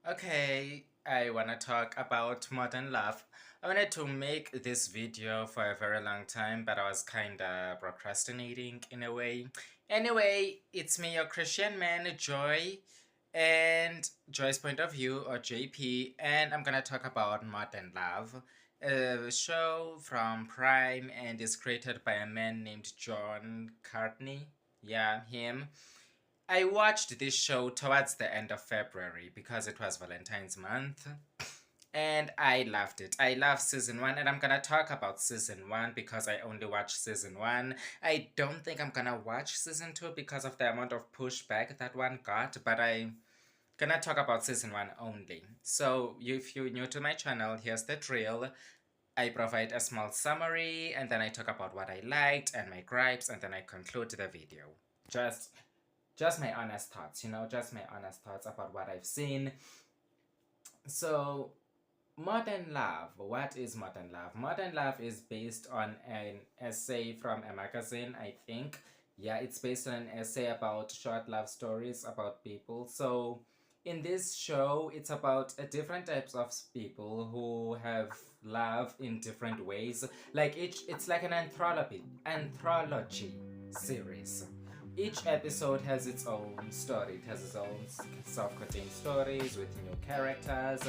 Okay, I wanna talk about modern love. I wanted to make this video for a very long time, but I was kinda procrastinating in a way. Anyway, it's me, your Christian man, Joy, and Joy's Point of View, or JP, and I'm gonna talk about Modern Love, a show from Prime and is created by a man named John Cartney. Yeah, him. I watched this show towards the end of February because it was Valentine's month. And I loved it. I love season one, and I'm gonna talk about season one because I only watched season one. I don't think I'm gonna watch season two because of the amount of pushback that one got, but I'm gonna talk about season one only. So, if you're new to my channel, here's the drill. I provide a small summary, and then I talk about what I liked and my gripes, and then I conclude the video. Just just my honest thoughts, just my honest thoughts about what I've seen. So, Modern Love. What is Modern Love? Modern Love is based on an essay from a magazine, I think. Yeah, it's based on an essay about short love stories about people. So, in this show, it's about different types of people who have love in different ways. Like it's like an anthology series. Each episode has its own story. It has its own self-contained stories with new characters,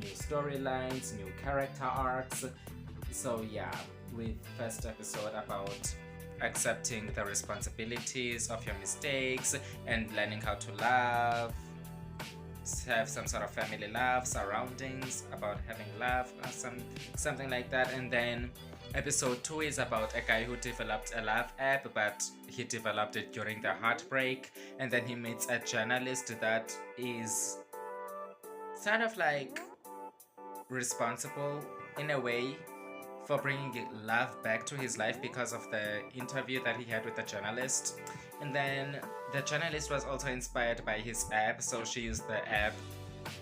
new storylines, new character arcs. So yeah, with first episode about accepting the responsibilities of your mistakes and learning how to love, have some sort of family love, surroundings, about having love, or something like that. And then episode 2 is about a guy who developed a love app, but he developed it during the heartbreak. And then he meets a journalist that is kind of like responsible in a way for bringing love back to his life because of the interview that he had with the journalist. And then the journalist was also inspired by his app, so she used the app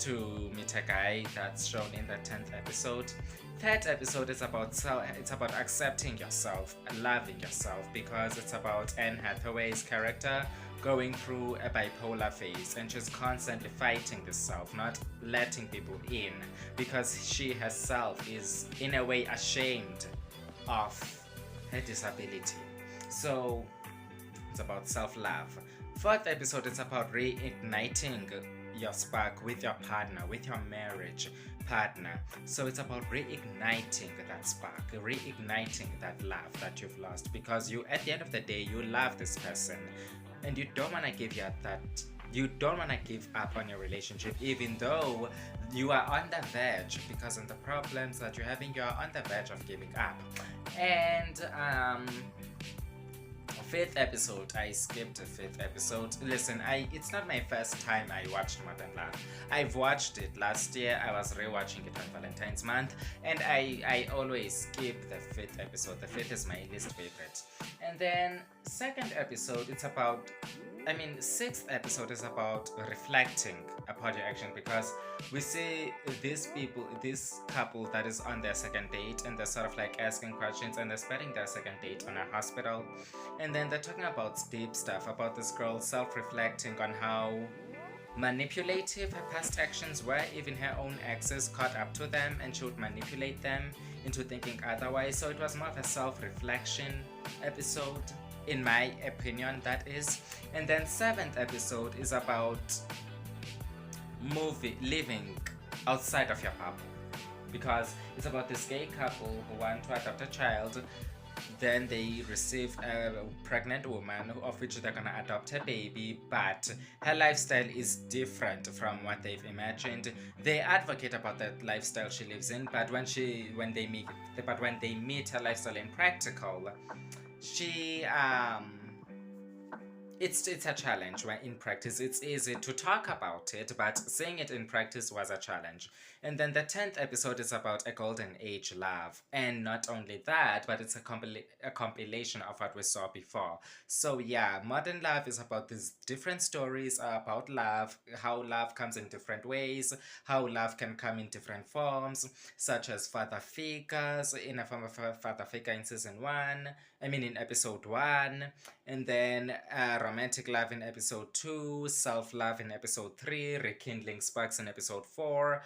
to meet a guy that's shown in the 10th episode. Third episode is about it's about accepting yourself, loving yourself, because it's about Anne Hathaway's character going through a bipolar phase, and she's constantly fighting this self, not letting people in, because she herself is in a way ashamed of her disability. So it's about self-love. Fourth episode is about reigniting your spark with your partner, with your marriage partner. So it's about reigniting that spark, reigniting that love that you've lost, because you, at the end of the day, you love this person and you don't want to give up on your relationship, even though you are on the verge, because of the problems that you're having, you are on the verge of giving up. And fifth episode, I skipped the fifth episode. Listen, it's not my first time I watched Modern Love. I've watched it last year. I was rewatching it on Valentine's month, and I always skip the fifth episode. The fifth is my least favorite. And then second episode, sixth episode is about reflecting upon your action, because we see this couple that is on their second date, and they're sort of like asking questions, and they're spending their second date on a hospital, and then they're talking about deep stuff about this girl self-reflecting on how manipulative her past actions were. Even her own exes caught up to them, and she would manipulate them into thinking otherwise. So it was more of a self-reflection episode, in my opinion, that is. And then seventh episode is about living outside of your bubble, because it's about this gay couple who want to adopt a child. Then they receive a pregnant woman, of which they're gonna adopt a baby, but her lifestyle is different from what they've imagined. They advocate about the lifestyle she lives in, but when they meet her lifestyle in practical, she it's a challenge. When in practice it's easy to talk about it, but seeing it in practice was a challenge. And then the 10th episode is about a golden age love, and not only that, but it's a compilation of what we saw before. So yeah, Modern Love is about these different stories about love, how love comes in different ways, how love can come in different forms, such as father figures, in a form of a father figure in season 1, in episode 1, and then romantic love in episode 2, self love in episode 3, rekindling sparks in episode 4,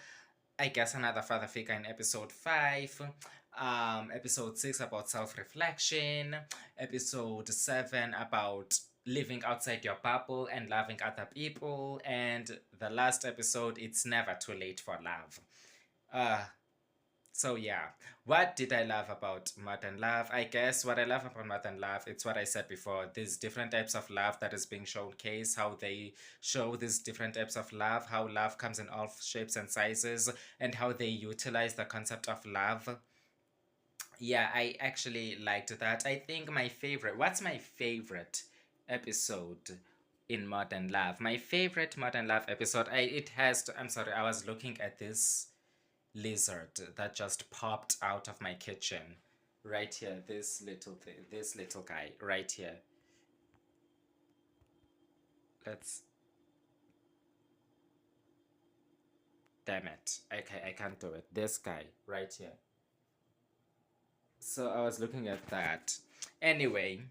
I guess another father figure in episode 5, episode 6 about self reflection, episode 7 about living outside your bubble and loving other people, and the last episode, it's never too late for love. Uh, so yeah, what did I love about Modern Love? I guess what I love about Modern Love, it's what I said before. There's different types of love that is being showcased, how they show these different types of love, how love comes in all shapes and sizes, and how they utilize the concept of love. Yeah, I actually liked that. I think my favorite, what's my favorite episode in Modern Love? My favorite Modern Love episode, it has to, I'm sorry, I was looking at this lizard that just popped out of my kitchen right here, this little thing, this little guy right here. Let's, damn it, okay, I can't do it, this guy right here. So I was looking at that. Anyway,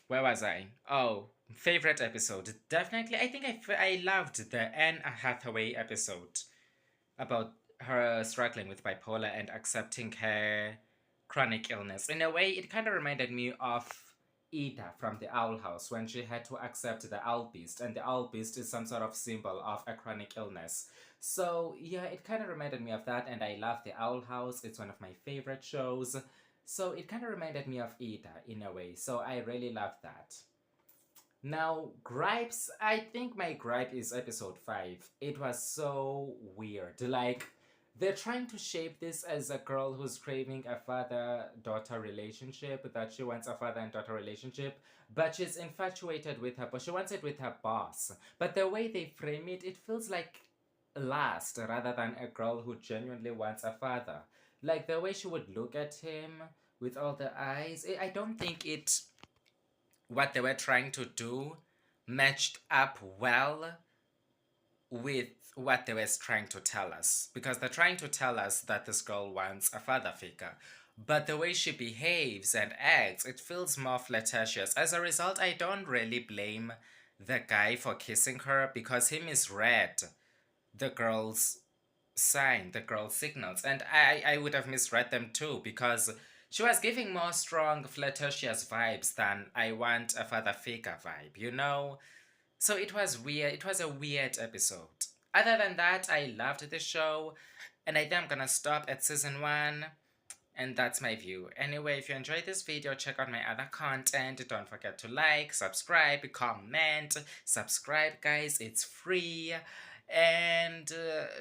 where was I? Oh, favorite episode, definitely, I think I loved the Anne Hathaway episode about her struggling with bipolar and accepting her chronic illness. In a way, it kind of reminded me of Ida from the Owl House when she had to accept the Owl Beast, and the Owl Beast is some sort of symbol of a chronic illness. So, yeah, it kind of reminded me of that, and I love the Owl House. It's one of my favorite shows. So, it kind of reminded me of Ida in a way. So, I really love that. Now, gripes, I think my gripe is episode 5. It was so weird. Like, they're trying to shape this as a girl who's craving a father daughter relationship, that she wants a father and daughter relationship, but she's infatuated with her, but she wants it with her boss. But the way they frame it, it feels like lust rather than a girl who genuinely wants a father. Like, the way she would look at him with all the eyes, I don't think what they were trying to do matched up well with what they were trying to tell us, because they're trying to tell us that this girl wants a father figure, but the way she behaves and acts, it feels more flirtatious. As a result, I don't really blame the guy for kissing her, because he misread the girl's sign, the girl's signals, and I would have misread them too, because she was giving more strong flirtatious vibes than I want a father figure vibe, you know? So it was weird. It was a weird episode. Other than that, I loved the show, and I think I'm gonna stop at season 1. And that's my view. Anyway, if you enjoyed this video, check out my other content. Don't forget to like, subscribe, comment. Subscribe, guys. It's free. And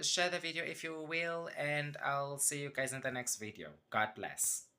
share the video if you will. And I'll see you guys in the next video. God bless.